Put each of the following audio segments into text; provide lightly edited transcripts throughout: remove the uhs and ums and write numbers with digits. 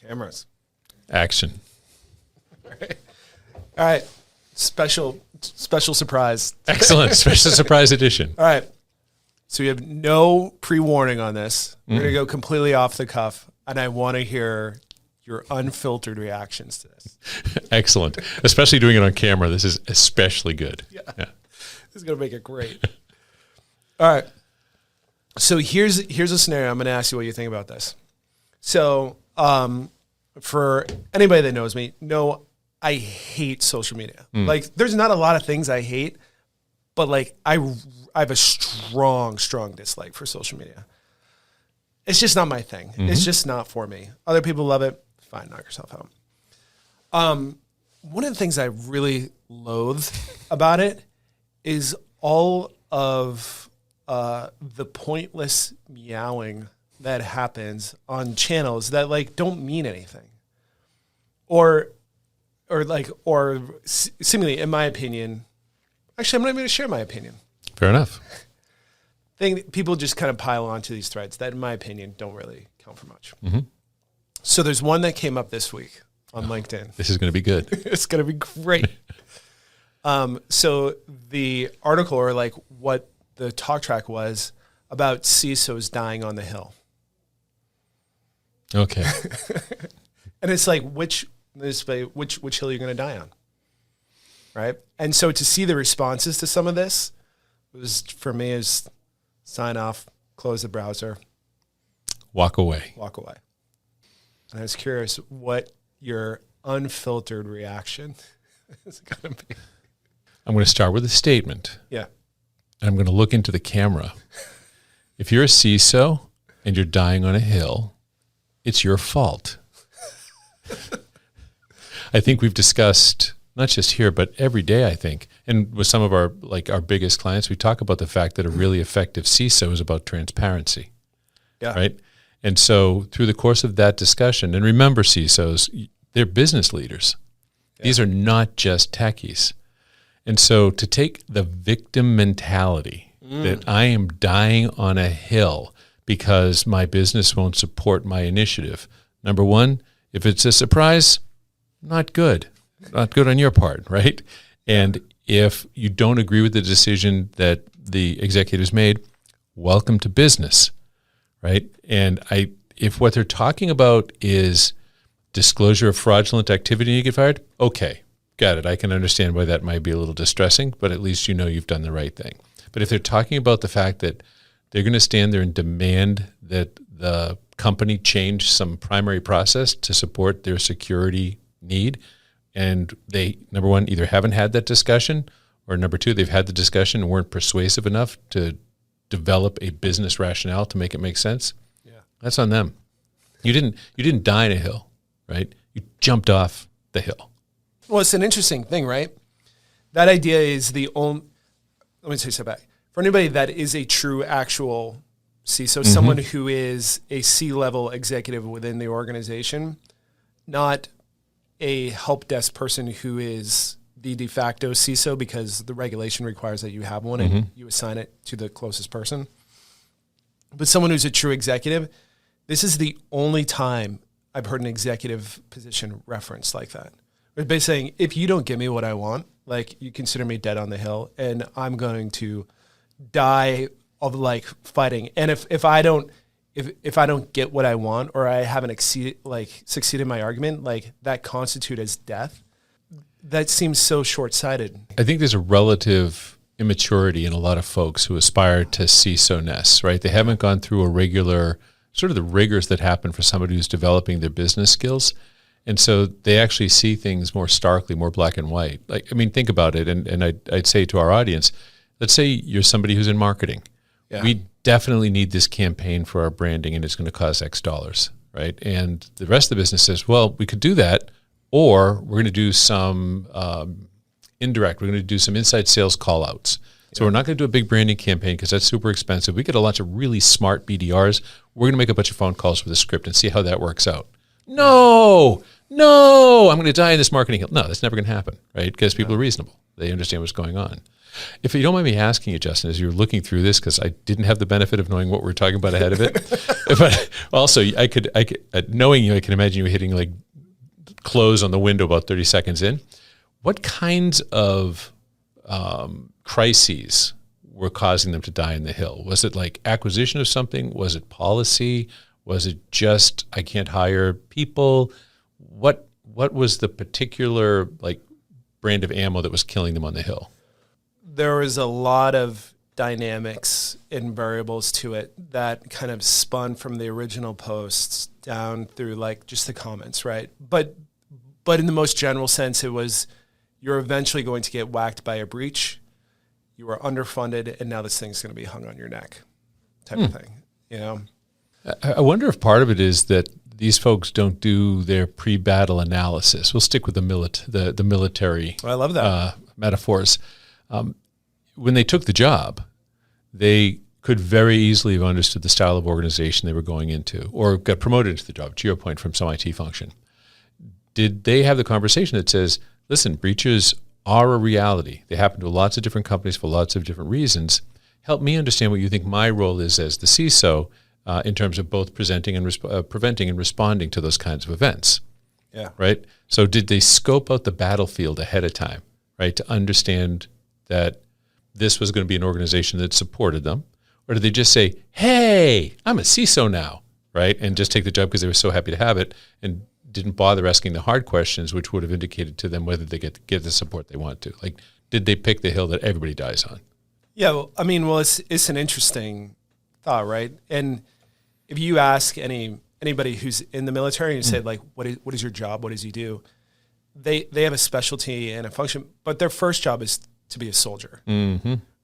Cameras. Action. All right. Special surprise. Excellent. Special surprise edition. All right. So you have no pre-warning on this. We're going to go completely off the cuff, and I want to hear your unfiltered reactions to this. Excellent. Especially doing it on camera. This is especially good. Yeah. This is going to make it great. All right. So here's a scenario. I'm going to ask you what you think about this. So for anybody that knows me, I hate social media. Like, there's not a lot of things I hate, but like I have a strong dislike for social media. It's just not my thing. It's just not for me. Other people love it. Fine, knock yourself out. One of the things I really loathe about it is all of the pointless meowing that happens on channels that like don't mean anything, or seemingly, in my opinion. Actually, I'm not even going to share my opinion. Fair enough. People just kind of pile onto these threads that, in my opinion, don't really count for much. So there's one that came up this week on LinkedIn. This is going to be good. It's going to be great. So the article, or like what the talk track was, about CISOs dying on the hill. Okay. And it's like, which hill are you going to die on? Right? And so to see the responses to some of this was, for me, is sign off, close the browser. Walk away. And I was curious what your unfiltered reaction is going to be. I'm going to start with a statement. Yeah. And I'm going to look into the camera. If you're a CISO and you're dying on a hill, it's your fault. I think we've discussed, not just here, but every day, I think, and with some of our biggest clients, we talk about the fact that a really effective CISO is about transparency. Yeah. Right? And so through the course of that discussion, and remember, CISOs, they're business leaders. Yeah. These are not just techies. And so to take the victim mentality that I am dying on a hill because my business won't support my initiative. Number one, if it's a surprise, not good. Not good on your part, right? And if you don't agree with the decision that the executives made, welcome to business, right? And if what they're talking about is disclosure of fraudulent activity and you get fired, okay, got it. I can understand why that might be a little distressing, but at least you know you've done the right thing. But if they're talking about the fact that they're going to stand there and demand that the company change some primary process to support their security need, and they, number one, either haven't had that discussion, or number two, they've had the discussion and weren't persuasive enough to develop a business rationale to make it make sense, that's on them. You didn't die on a hill, right? You jumped off the hill. Well, it's an interesting thing, right? That idea is the only, let me say back. For anybody that is a true actual CISO, someone who is a C-level executive within the organization, not a help desk person who is the de facto CISO because the regulation requires that you have one and you assign it to the closest person. But someone who's a true executive, this is the only time I've heard an executive position referenced like that. It's basically saying, if you don't give me what I want, like, you consider me dead on the hill and I'm going to die of like fighting. And if I don't get what I want, or I haven't succeeded in my argument, like, that constitute as death. That seems so short-sighted. I think there's a relative immaturity in a lot of folks who aspire to CISO-ness, right? They haven't gone through a regular, sort of the rigors that happen for somebody who's developing their business skills. And so they actually see things more starkly, more black and white. Like, I mean, think about it. And I'd say to our audience, let's say you're somebody who's in marketing. Yeah. We definitely need this campaign for our branding and it's going to cost X dollars, right? And the rest of the business says, well, we could do that, or we're going to do some indirect, we're going to do some inside sales call outs. So we're not going to do a big branding campaign because that's super expensive. We get a bunch of really smart BDRs. We're going to make a bunch of phone calls with a script and see how that works out. No, I'm going to die in this marketing hill. No, that's never going to happen, right? Because people are reasonable. They understand what's going on. If you don't mind me asking you, Justin, as you're looking through this, because I didn't have the benefit of knowing what we were talking about ahead of it, but also I could, knowing you, I can imagine you hitting like close on the window about 30 seconds in. What kinds of crises were causing them to die in the hill? Was it like acquisition of something? Was it policy? Was it just I can't hire people? What was the particular like brand of ammo that was killing them on the hill? There was a lot of dynamics and variables to it that kind of spun from the original posts down through like just the comments, right? But in the most general sense, it was you're eventually going to get whacked by a breach. You are underfunded, and now this thing's going to be hung on your neck, type of thing. You know, I wonder if part of it is that these folks don't do their pre-battle analysis. We'll stick with the military. I love that metaphors. When they took the job, they could very easily have understood the style of organization they were going into, or got promoted into the job. To your point, from some IT function, did they have the conversation that says, "Listen, breaches are a reality. They happen to lots of different companies for lots of different reasons. Help me understand what you think my role is as the CISO in terms of both preventing and responding to those kinds of events." Yeah. Right. So did they scope out the battlefield ahead of time, right, to understand that this was going to be an organization that supported them? Or did they just say, "Hey, I'm a CISO now," right, and just take the job because they were so happy to have it and didn't bother asking the hard questions, which would have indicated to them whether they get the support they want to? Like, did they pick the hill that everybody dies on? Yeah, well, I mean, it's an interesting thought, right? And if you ask anybody who's in the military and you say, like, what is your job? What does you do? They have a specialty and a function, but their first job is to be a soldier,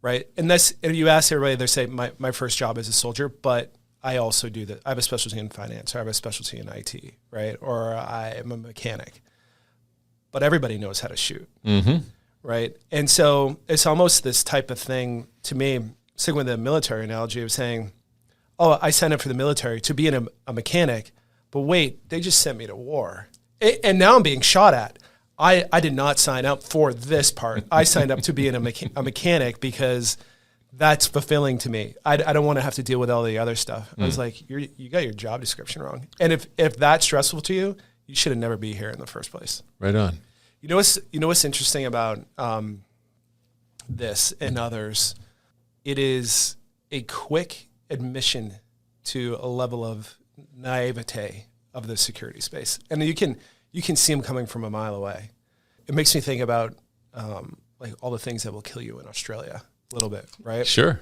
right? And if you ask everybody, they say, my first job is a soldier, but I also do that. I have a specialty in finance, or I have a specialty in IT, right? Or I am a mechanic. But everybody knows how to shoot, right? And so it's almost this type of thing to me, sticking with the military analogy of saying, oh, I signed up for the military to be a mechanic, but wait, they just sent me to war. And now I'm being shot at. I did not sign up for this part. I signed up to be a mechanic because that's fulfilling to me. I don't want to have to deal with all the other stuff. I was like, you got your job description wrong. And if that's stressful to you, you should have never be here in the first place. Right on. You know what's interesting about this and others? It is a quick admission to a level of naivete of the security space, and you can see them coming from a mile away. It makes me think about like all the things that will kill you in Australia a little bit, right? Sure.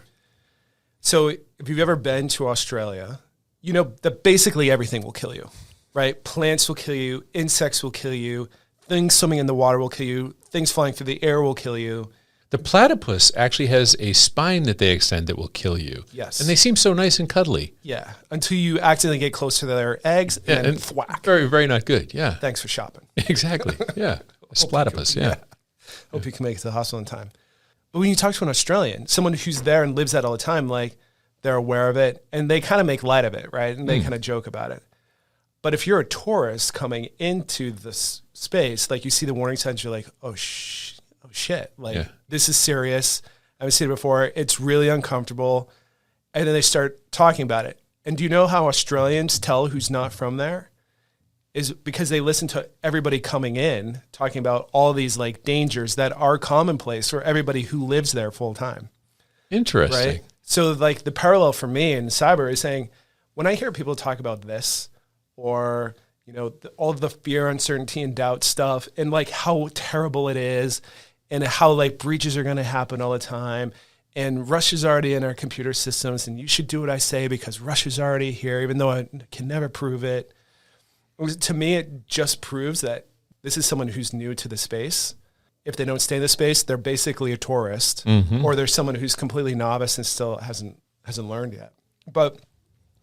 So if you've ever been to Australia, you know that basically everything will kill you, right? Plants will kill you, insects will kill you, things swimming in the water will kill you, things flying through the air will kill you. The platypus actually has a spine that they extend that will kill you. Yes. And they seem so nice and cuddly. Yeah, until you accidentally get close to their eggs and then thwack. Very, very not good, yeah. Thanks for shopping. Exactly, yeah. A platypus, yeah. Hope you can make it to the hospital in time. But when you talk to an Australian, someone who's there and lives that all the time, like they're aware of it and they kind of make light of it, right? And they kind of joke about it. But if you're a tourist coming into this space, like you see the warning signs, you're like, oh shit, like this is serious. I've seen it before. It's really uncomfortable. And then they start talking about it. And do you know how Australians tell who's not from there? Is because they listen to everybody coming in talking about all these like dangers that are commonplace for everybody who lives there full time. Interesting. Right? So like the parallel for me in cyber is saying, when I hear people talk about this or, you know, all the fear, uncertainty, and doubt stuff and like how terrible it is and how like breaches are going to happen all the time and Russia's already in our computer systems and you should do what I say because Russia's already here, even though I can never prove it. To me, it just proves that this is someone who's new to the space. If they don't stay in the space, they're basically a tourist, or there's someone who's completely novice and still hasn't learned yet. But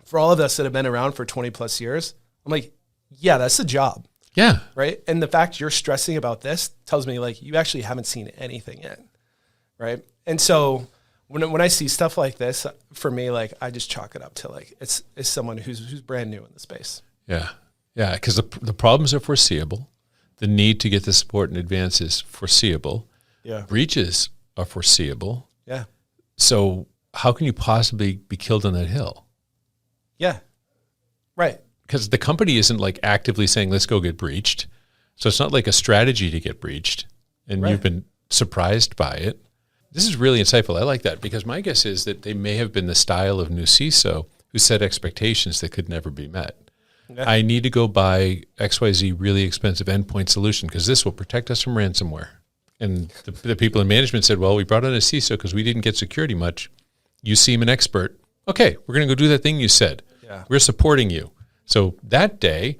for all of us that have been around for 20 plus years, I'm like, yeah, that's the job. Yeah. Right. And the fact you're stressing about this tells me like you actually haven't seen anything yet. Right. And so when I see stuff like this, for me, like I just chalk it up to like it's someone who's brand new in the space. Yeah. Yeah, because the problems are foreseeable. The need to get the support in advance is foreseeable. Yeah. Breaches are foreseeable. Yeah. So how can you possibly be killed on that hill? Yeah. Right. Because the company isn't like actively saying, let's go get breached. So it's not like a strategy to get breached, and you've been surprised by it. This is really insightful. I like that, because my guess is that they may have been the style of new CISO who set expectations that could never be met. Yeah. I need to go buy XYZ really expensive endpoint solution because this will protect us from ransomware. And the people in management said, well, we brought on a CISO because we didn't get security much. You seem an expert. Okay, we're going to go do that thing you said. Yeah. We're supporting you. So that day,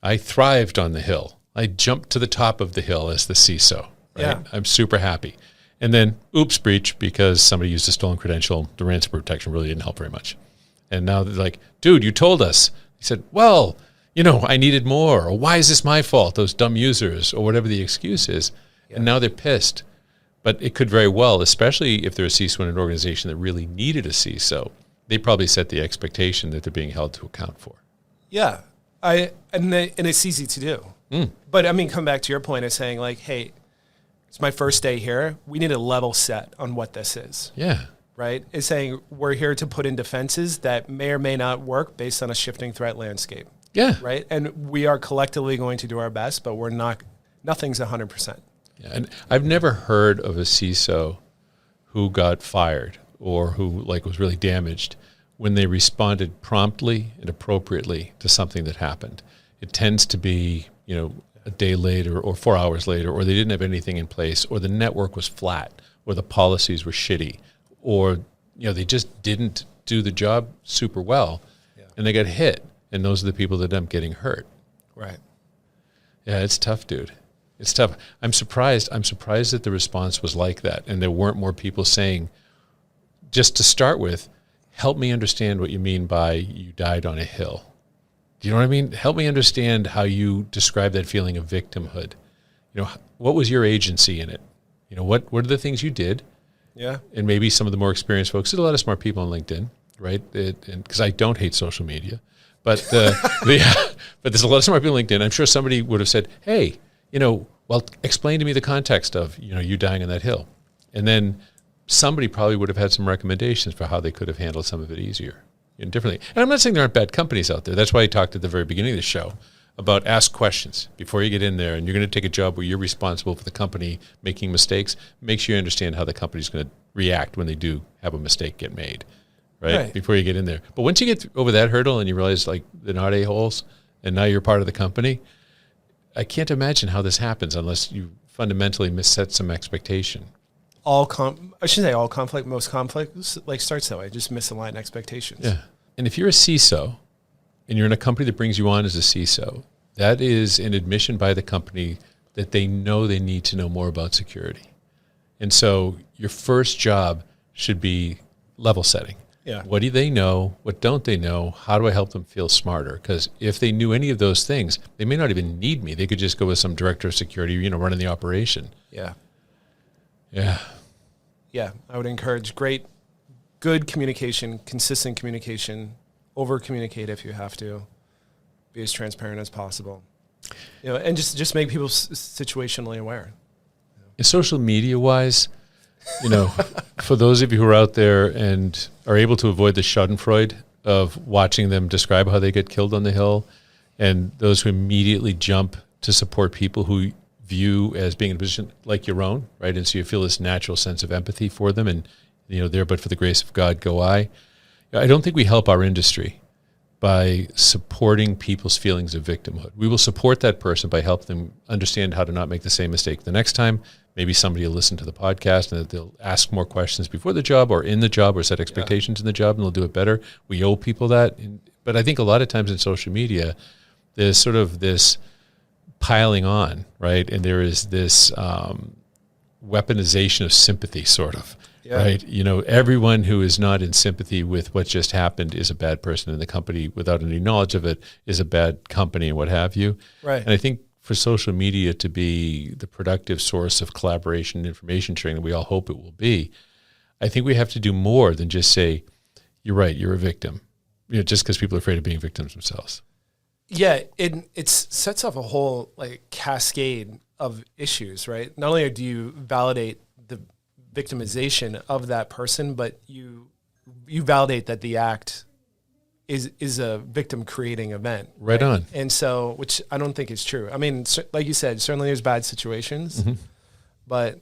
I thrived on the hill. I jumped to the top of the hill as the CISO. Right? Yeah. I'm super happy. And then, oops, breach, because somebody used a stolen credential. The ransomware protection really didn't help very much. And now they're like, dude, you told us. He said, well, I needed more. Or why is this my fault? Those dumb users, or whatever the excuse is. Yeah. And now they're pissed. But it could very well, especially if they're a CISO in an organization that really needed a CISO, they probably set the expectation that they're being held to account for. Yeah. And it's easy to do. But I mean, come back to your point of saying like, hey, it's my first day here. We need a level set on what this is. Yeah. Right? It's saying we're here to put in defenses that may or may not work based on a shifting threat landscape. Yeah. Right? And we are collectively going to do our best, but nothing's 100%. Yeah. And I've never heard of a CISO who got fired or who was really damaged when they responded promptly and appropriately to something that happened. It tends to be, a day later or 4 hours later, or they didn't have anything in place, or the network was flat, or the policies were shitty, or they just didn't do the job super well, and they got hit, and those are the people that end up getting hurt. Right. Yeah, it's tough, dude. It's tough. I'm surprised that the response was like that, and there weren't more people saying, just to start with, help me understand what you mean by you died on a hill. Do you know what I mean? Help me understand how you describe that feeling of victimhood. What was your agency in it? What are the things you did? Yeah. And maybe some of the more experienced folks, there's a lot of smart people on LinkedIn, right? Because I don't hate social media, but but there's a lot of smart people on LinkedIn. I'm sure somebody would have said, hey, explain to me the context of, you dying on that hill. And then somebody probably would have had some recommendations for how they could have handled some of it easier and differently. And I'm not saying there aren't bad companies out there. That's why I talked at the very beginning of the show about ask questions before you get in there, and you're going to take a job where you're responsible for the company making mistakes. Make sure you understand how the company's going to react when they do have a mistake get made, right? Before you get in there. But once you get over that hurdle and you realize they're not a-holes and now you're part of the company, I can't imagine how this happens unless you fundamentally misset some expectation. I shouldn't say all conflict, most conflict starts that way. Just misaligned expectations. Yeah. And if you're a CISO and you're in a company that brings you on as a CISO, that is an admission by the company that they know they need to know more about security. And so your first job should be level setting. Yeah. What do they know? What don't they know? How do I help them feel smarter? Because if they knew any of those things, they may not even need me. They could just go with some director of security, running the operation. Yeah. Yeah. Yeah. I would encourage good communication, consistent communication, over communicate if you have to, be as transparent as possible, and just make people situationally aware. And social media wise, for those of you who are out there and are able to avoid the schadenfreude of watching them describe how they get killed on the hill, and those who immediately jump to support people who view as being in a position like your own, right? And so you feel this natural sense of empathy for them, and there, but for the grace of God, go I. I don't think we help our industry by supporting people's feelings of victimhood. We will support that person by helping them understand how to not make the same mistake the next time. Maybe somebody will listen to the podcast and they'll ask more questions before the job or in the job, or set expectations in the job, and they'll do it better. We owe people that. But I think a lot of times in social media, there's sort of this piling on, right? And there is this weaponization of sympathy, sort of. Yeah. Right. Everyone who is not in sympathy with what just happened is a bad person in the company without any knowledge of it is a bad company and what have you. Right. And I think for social media to be the productive source of collaboration and information sharing that we all hope it will be, I think we have to do more than just say, you're right, you're a victim, just because people are afraid of being victims themselves. Yeah. It sets off a whole cascade of issues, right? Not only do you validate victimization of that person, but you validate that the act is a victim creating event. Right on. And so, which I don't think is true. I mean, like you said, certainly there's bad situations, but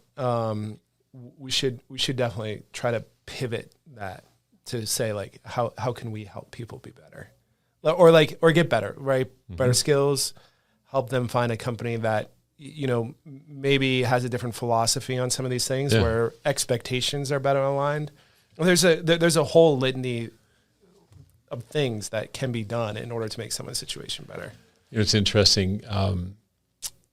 we should definitely try to pivot that to say like, how can we help people be better, or get better, right? Better skills, help them find a company that, you know, maybe has a different philosophy on some of these things where expectations are better aligned. There's a whole litany of things that can be done in order to make someone's situation better. You know, it's interesting.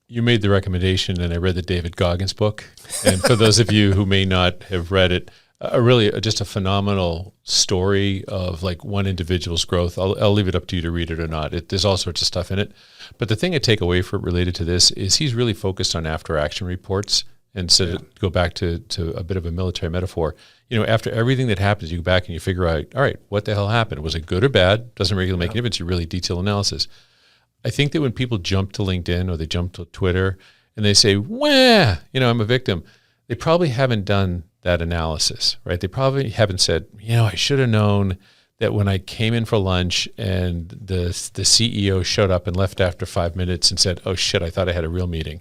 You made the recommendation, and I read the David Goggins book. And for those of you who may not have read it, just a phenomenal story of like one individual's growth. I'll leave it up to you to read it or not. There's all sorts of stuff in it. But the thing I take away from related to this is he's really focused on after action reports. And so to go back to a bit of a military metaphor, you know, after everything that happens, you go back and you figure out, all right, what the hell happened? Was it good or bad? Doesn't really make a difference. You really detail analysis. I think that when people jump to LinkedIn or they jump to Twitter and they say, "Wah, you know, I'm a victim," they probably haven't done that analysis, right? They probably haven't said, you know, I should have known that when I came in for lunch and the CEO showed up and left after 5 minutes and said, "Oh shit, I thought I had a real meeting,"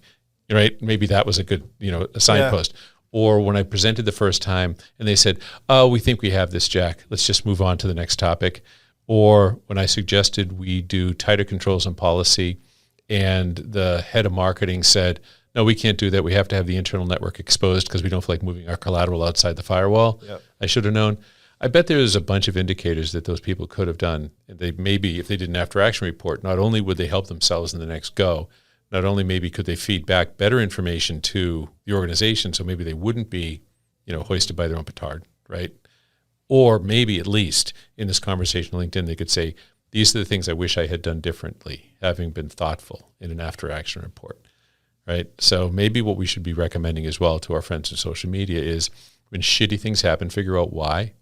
right? Maybe that was a good, you know, a signpost. Or when I presented the first time and they said, "Oh, we think we have this, Jack. Let's just move on to the next topic." Or when I suggested we do tighter controls on policy and the head of marketing said, "No, we can't do that. We have to have the internal network exposed because we don't feel like moving our collateral outside the firewall." Yep. I should have known. I bet there's a bunch of indicators that those people could have done. And they maybe, if they did an after-action report, not only would they help themselves in the next go, not only maybe could they feed back better information to the organization, so maybe they wouldn't be, you know, hoisted by their own petard, right? Or maybe at least in this conversation on LinkedIn, they could say, these are the things I wish I had done differently, having been thoughtful in an after-action report, right? So maybe what we should be recommending as well to our friends in social media is when shitty things happen, figure out why,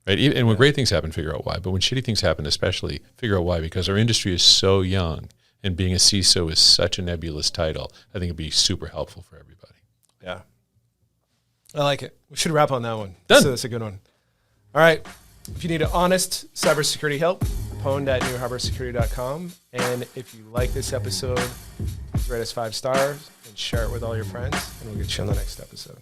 right? And when great things happen, figure out why. But when shitty things happen especially, figure out why, because our industry is so young and being a CISO is such a nebulous title. I think it'd be super helpful for everybody. Yeah. I like it. We should wrap on that one. Done. So that's a good one. All right. If you need honest cybersecurity help, pwned at newharborsecurity.com. And if you like this episode, rate us 5 stars and share it with all your friends, and we'll get you on the next episode.